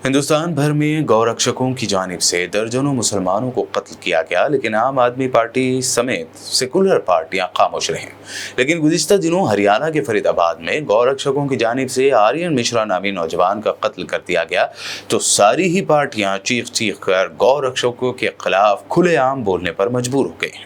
हिंदुस्तान भर में गौरक्षकों की जानिब से दर्जनों मुसलमानों को कत्ल किया गया, लेकिन आम आदमी पार्टी समेत सेकुलर पार्टियां खामोश रहीं। लेकिन गुज़िश्ता दिनों हरियाणा के फरीदाबाद में गौरक्षकों की जानिब से आर्यन मिश्रा नामी नौजवान का कत्ल कर दिया गया, तो सारी ही पार्टियां चीख चीख कर गौरक्षकों के खिलाफ खुलेआम बोलने पर मजबूर हो गई।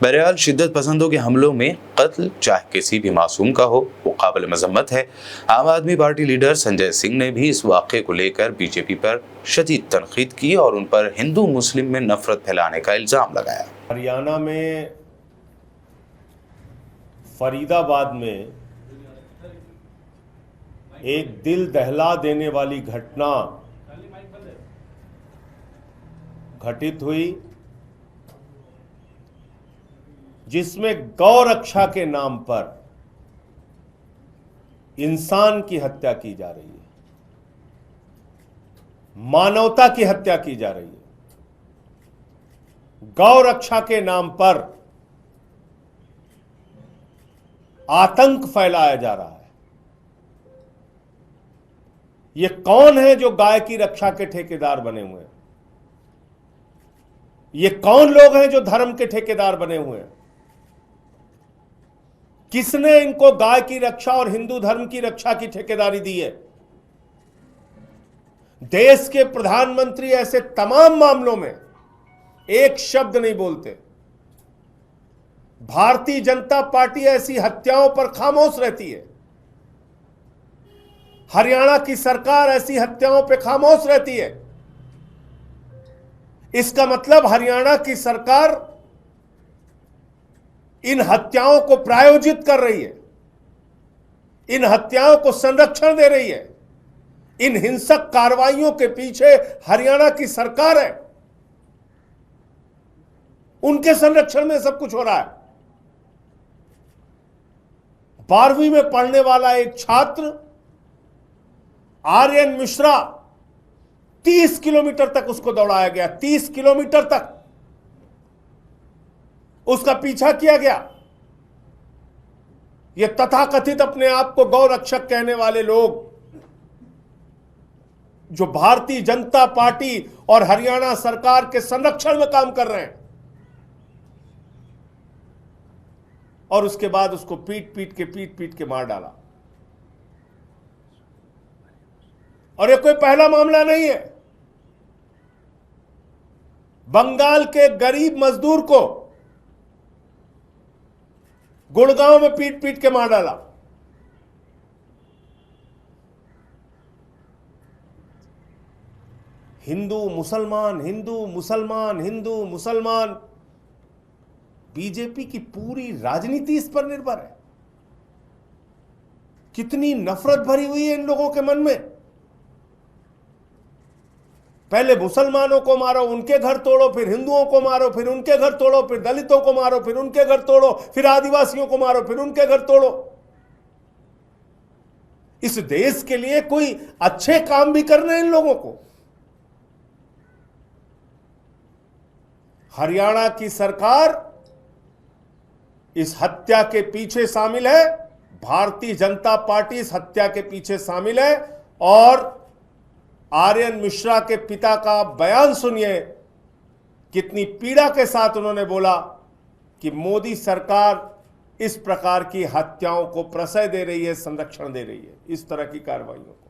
बहरहाल शिद्दत पसंदों के हमलों में कत्ल चाहे किसी भी मासूम का हो, वो काबिल मजम्मत है। आम आदमी पार्टी लीडर संजय सिंह ने भी इस वाक़े को लेकर बीजेपी पर शदीद तनकीद की और उन पर हिंदू मुस्लिम में नफरत फैलाने का इल्ज़ाम लगाया। हरियाणा में फरीदाबाद में एक दिल दहला देने वाली घटना घटित हुई, जिसमें गौ रक्षा के नाम पर इंसान की हत्या की जा रही है, मानवता की हत्या की जा रही है। गौ रक्षा के नाम पर आतंक फैलाया जा रहा है। ये कौन है जो गाय की रक्षा के ठेकेदार बने हुए हैं? ये कौन लोग हैं जो धर्म के ठेकेदार बने हुए हैं? किसने इनको गाय की रक्षा और हिंदू धर्म की रक्षा की ठेकेदारी दी है? देश के प्रधानमंत्री ऐसे तमाम मामलों में एक शब्द नहीं बोलते। भारतीय जनता पार्टी ऐसी हत्याओं पर खामोश रहती है। हरियाणा की सरकार ऐसी हत्याओं पर खामोश रहती है। इसका मतलब हरियाणा की सरकार इन हत्याओं को प्रायोजित कर रही है, इन हत्याओं को संरक्षण दे रही है। इन हिंसक कार्रवाइयों के पीछे हरियाणा की सरकार है। उनके संरक्षण में सब कुछ हो रहा है। 12वीं में पढ़ने वाला एक छात्र आर्यन मिश्रा, 30 किलोमीटर तक उसको दौड़ाया गया, 30 किलोमीटर तक उसका पीछा किया गया। ये तथाकथित अपने आप को गौ रक्षक कहने वाले लोग, जो भारतीय जनता पार्टी और हरियाणा सरकार के संरक्षण में काम कर रहे हैं, और उसके बाद उसको पीट पीट के मार डाला। और ये कोई पहला मामला नहीं है। बंगाल के गरीब मजदूर को गुड़गांव में पीट के मार डाला। हिंदू मुसलमान, हिंदू मुसलमान, हिंदू मुसलमान, बीजेपी की पूरी राजनीति इस पर निर्भर है। कितनी नफरत भरी हुई है इन लोगों के मन में। पहले मुसलमानों को मारो, उनके घर तोड़ो, फिर हिंदुओं को मारो, फिर उनके घर तोड़ो, फिर दलितों को मारो, फिर उनके घर तोड़ो, फिर आदिवासियों को मारो, फिर उनके घर तोड़ो। इस देश के लिए कोई अच्छे काम भी करने इन लोगों को। हरियाणा की सरकार इस हत्या के पीछे शामिल है। भारतीय जनता पार्टी इस हत्या के पीछे शामिल है। और आर्यन मिश्रा के पिता का बयान सुनिए, कितनी पीड़ा के साथ उन्होंने बोला कि मोदी सरकार इस प्रकार की हत्याओं को प्रश्रय दे रही है, संरक्षण दे रही है, इस तरह की कार्रवाइयों को।